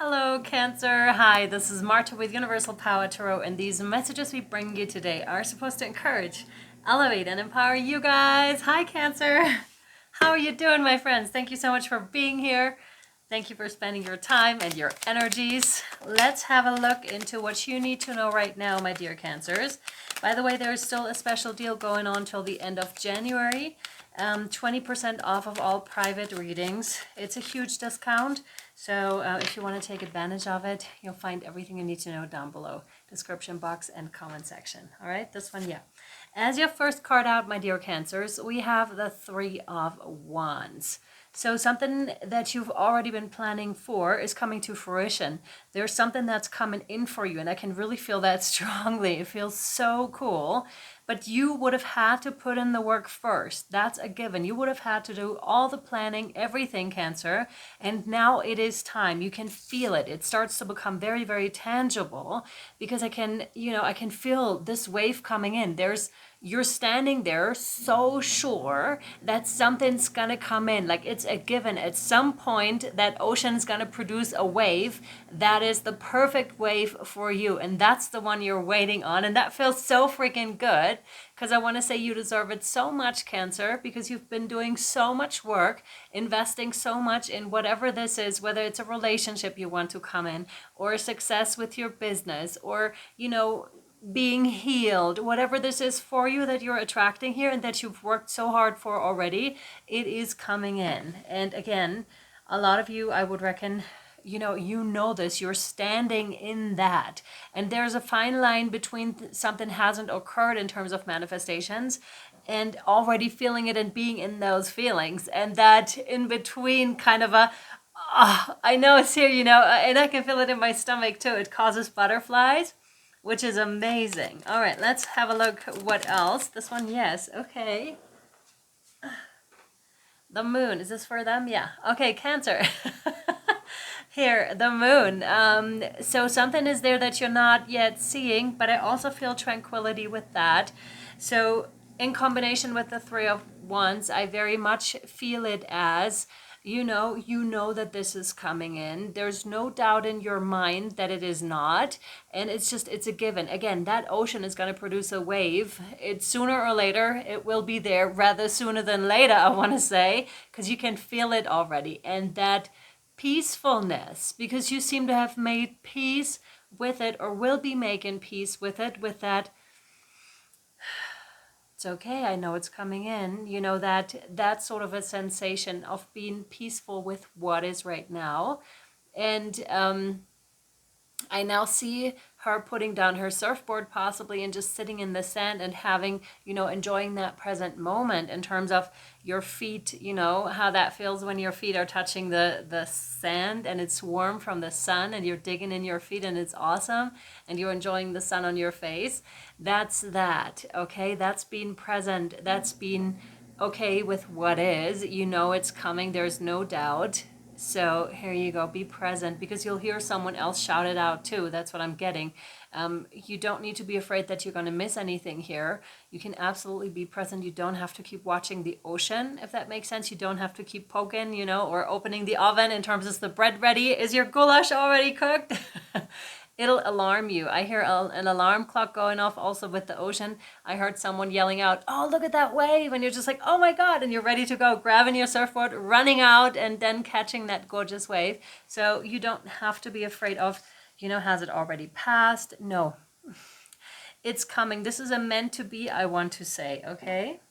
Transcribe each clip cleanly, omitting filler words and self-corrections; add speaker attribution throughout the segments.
Speaker 1: Hello, Cancer. Hi, this is Marta with Universal Power Tarot, and these messages we bring you today are supposed to encourage, elevate, and empower you guys. Hi, Cancer. How are you doing, my friends? Thank you so much for being here. Thank you for spending your time and your energies. Let's have a look into what you need to know right now, my dear Cancers. By the way, there is still a special deal going on till the end of January. 20% off of all private readings. It's a huge discount. So if you want to take advantage of it, you'll find everything you need to know down below. Description box and comment section. All right, this one, yeah. As your first card out, my dear Cancers, we have the Three of Wands. So something that you've already been planning for is coming to fruition. There's something that's coming in for you, and I can really feel that strongly. It feels so cool. But you would have had to put in the work first. That's a given. You would have had to do all the planning, everything, Cancer. And now it is time. You can feel it. It starts to become very, very tangible because I can feel this wave coming in. You're standing there so sure that something's gonna come in. Like it's a given. At some point, that ocean's gonna produce a wave that is the perfect wave for you. And that's the one you're waiting on. And that feels so freaking good because I want to say you deserve it so much, Cancer, because you've been doing so much work, investing so much in whatever this is, whether it's a relationship you want to come in or a success with your business or, being healed, whatever this is for you that you're attracting here and that you've worked so hard for already, it is coming in. And again, a lot of you, I would reckon, you know this, you're standing in that. And there's a fine line between something hasn't occurred in terms of manifestations and already feeling it and being in those feelings. And that in between kind of I know it's here, and I can feel it in my stomach too. It causes butterflies, which is amazing. All right, let's have a look. What else? This one, yes. Okay. The moon. Is this for them? Yeah. Okay, Cancer. Here, the moon. So something is there that you're not yet seeing, but I also feel tranquility with that. So in combination with the Three of Wands, I very much feel it as you know that this is coming in. There's no doubt in your mind that it is not. And it's a given. Again, that ocean is going to produce a wave. It's sooner or later, it will be there, rather sooner than later, I want to say, because you can feel it already. And that peacefulness, because you seem to have made peace with it or will be making peace with it, with that it's okay, I know it's coming in, that sort of a sensation of being peaceful with what is right now. And I now see her putting down her surfboard possibly and just sitting in the sand and having, enjoying that present moment in terms of your feet, how that feels when your feet are touching the sand and it's warm from the sun and you're digging in your feet and it's awesome and you're enjoying the sun on your face. That's that, okay? That's being present. That's being okay with what is. It's coming. There's no doubt. So here you go, be present, because you'll hear someone else shout it out too. That's what I'm getting. You don't need to be afraid that you're going to miss anything here. You can absolutely be present. You don't have to keep watching the ocean, if that makes sense. You don't have to keep poking, or opening the oven in terms of the bread ready. Is your goulash already cooked? It'll alarm you. I hear an alarm clock going off also with the ocean. I heard someone yelling out, oh, look at that wave. And you're just like, oh my God. And you're ready to go, grabbing your surfboard, running out, and then catching that gorgeous wave. So you don't have to be afraid of, has it already passed? No, it's coming. This is a meant to be, I want to say, okay?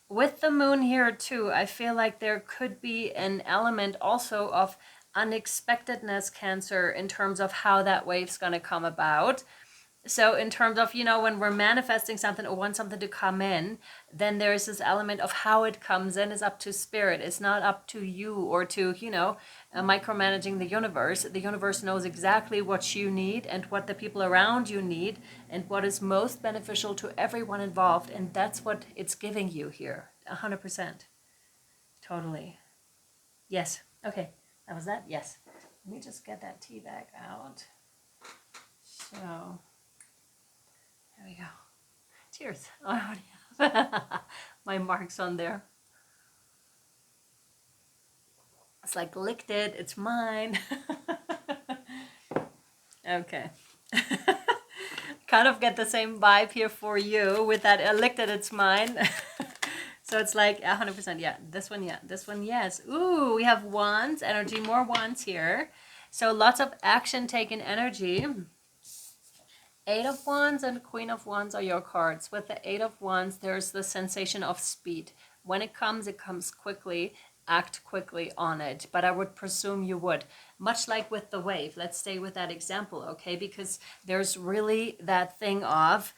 Speaker 1: With the moon here too, I feel like there could be an element also of unexpectedness, Cancer, in terms of how that wave's going to come about. So in terms of, when we're manifesting something or want something to come in, then there's this element of how it comes in is up to spirit. It's not up to you or to, micromanaging the universe. The universe knows exactly what you need and what the people around you need and what is most beneficial to everyone involved. And that's what it's giving you here. 100%. Totally. Yes. Okay. That was that? Yes. Let me just get that tea bag out. So, there we go. Cheers. Oh, I already have my marks on there. It's like, licked it, it's mine. Okay. Kind of get the same vibe here for you with that licked it, it's mine. So it's like 100%, yeah. This one, yeah. This one, yes. Ooh, we have wands energy, more wands here. So lots of action taken energy. Eight of Wands and Queen of Wands are your cards. With the Eight of Wands, there's the sensation of speed. When it comes quickly. Act quickly on it. But I would presume you would. Much like with the wave. Let's stay with that example, okay? Because there's really that thing of,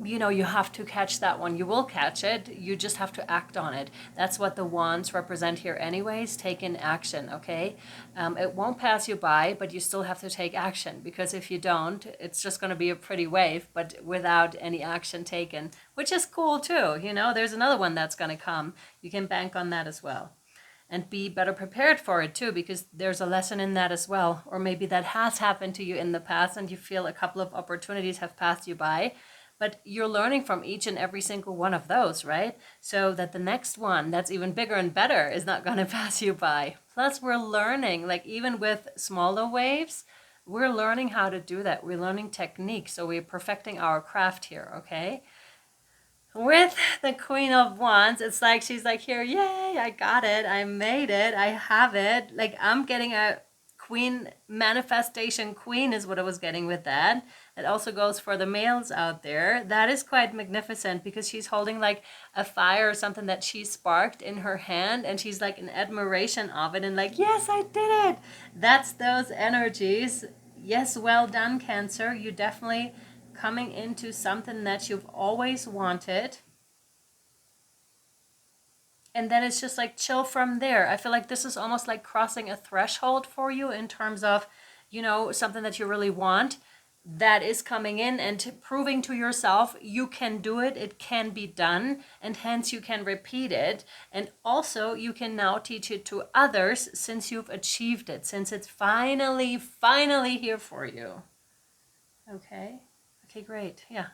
Speaker 1: you know, you have to catch that one. You will catch it. You just have to act on it. That's what the wands represent here anyways. Take in action, okay? It won't pass you by, but you still have to take action, because if you don't, it's just going to be a pretty wave, but without any action taken, which is cool too. You know, there's another one that's going to come. You can bank on that as well. And be better prepared for it too, because there's a lesson in that as well. Or maybe that has happened to you in the past and you feel a couple of opportunities have passed you by. But you're learning from each and every single one of those, right? So that the next one that's even bigger and better is not going to pass you by. Plus, we're learning, like even with smaller waves, we're learning how to do that. We're learning technique. So we're perfecting our craft here, okay? With the Queen of Wands, it's like she's like, here, yay, I got it. I made it. I have it. Like, I'm getting a queen, manifestation queen is what I was getting with that. It also goes for the males out there. That is quite magnificent, because she's holding like a fire or something that she sparked in her hand, and she's like in admiration of it and like, yes, I did it. That's those energies. Yes, well done, Cancer. You definitely coming into something that you've always wanted. And then it's just like chill from there. I feel like this is almost like crossing a threshold for you in terms of, you know, something that you really want that is coming in and proving to yourself you can do it, it can be done, and hence you can repeat it. And also you can now teach it to others since you've achieved it, since it's finally here for you. Okay. Okay, great. Yeah.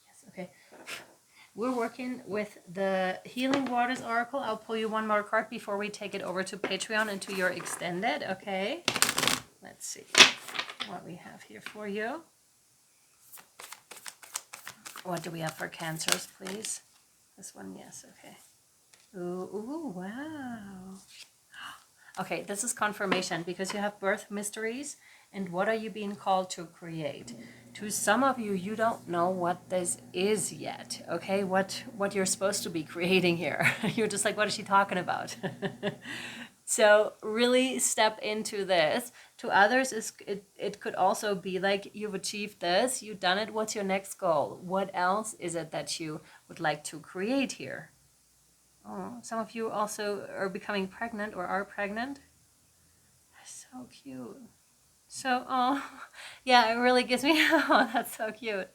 Speaker 1: Yes, okay. We're working with the Healing Waters Oracle. I'll pull you one more card before we take it over to Patreon and to your extended, okay? Let's see what we have here for you. What do we have for Cancers, please? This one, yes, okay. Ooh, wow. Okay, this is confirmation, because you have birth mysteries and what are you being called to create. To some of you, you don't know what this is yet, okay? What you're supposed to be creating here. You're just like, what is she talking about? So really step into this. To others, it could also be like, you've achieved this, you've done it, what's your next goal? What else is it that you would like to create here? Oh, some of you also are becoming pregnant or are pregnant. So cute. So, oh, yeah, it really gives me, oh, that's so cute.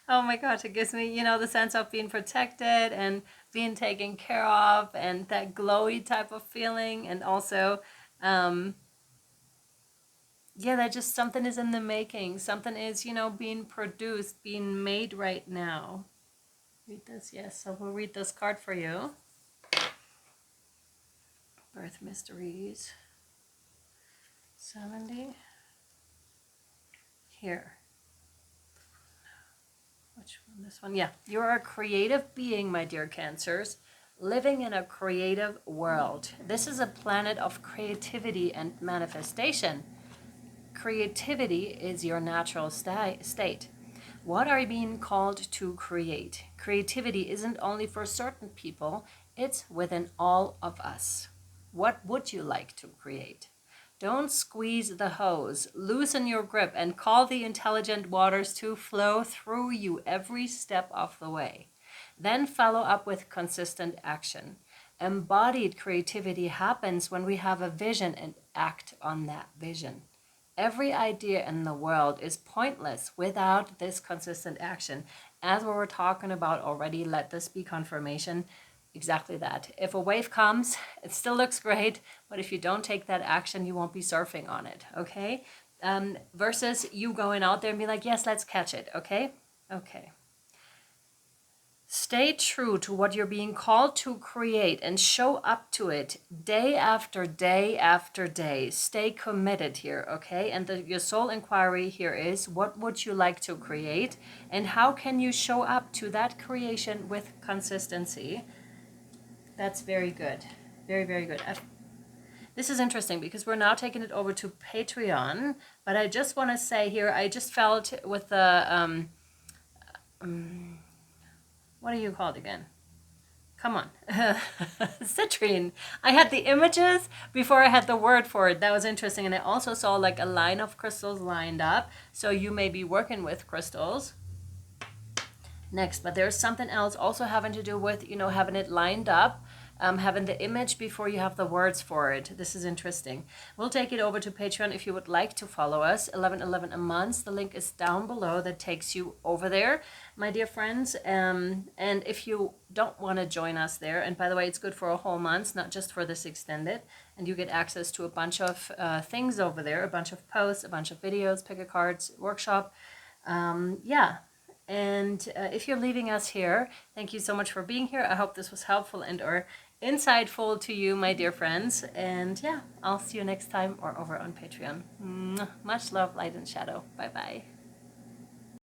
Speaker 1: Oh my gosh, it gives me, you know, the sense of being protected and being taken care of and that glowy type of feeling. And also, yeah, that just something is in the making. Something is, you know, being produced, being made right now. Read this, yes. So we'll read this card for you. Birth Mysteries. 70. Here. Which one? This one? Yeah. You're a creative being, my dear Cancers, living in a creative world. This is a planet of creativity and manifestation. Creativity is your natural state. What are you being called to create? Creativity isn't only for certain people, it's within all of us. What would you like to create? Don't squeeze the hose. Loosen your grip and call the intelligent waters to flow through you every step of the way. Then follow up with consistent action. Embodied creativity happens when we have a vision and act on that vision. Every idea in the world is pointless without this consistent action. As we were talking about already, let this be confirmation. Exactly that. If a wave comes, it still looks great, but if you don't take that action, you won't be surfing on it, okay? Versus you going out there and be like, yes, let's catch it, okay? Okay. Stay true to what you're being called to create and show up to it day after day after day. Stay committed here, okay? And your soul inquiry here is, what would you like to create? And how can you show up to that creation with consistency? That's very good. Very, very good. This is interesting because we're now taking it over to Patreon. But I just want to say here, I just felt with the... what do you call it again? Come on. Citrine. I had the images before I had the word for it. That was interesting. And I also saw like a line of crystals lined up. So you may be working with crystals next. But there's something else also having to do with, you know, having it lined up. Having the image before you have the words for it. This is interesting. We'll take it over to Patreon if you would like to follow us. 11.11 a month. The link is down below. That takes you over there, my dear friends. And if you don't want to join us there, and by the way, it's good for a whole month, not just for this extended. And you get access to a bunch of things over there, a bunch of posts, a bunch of videos, pick a cards, workshop. Yeah. And if you're leaving us here, thank you so much for being here. I hope this was helpful and or insightful to you, my dear friends. And yeah, I'll see you next time or over on Patreon. Much love, light and shadow. Bye-bye.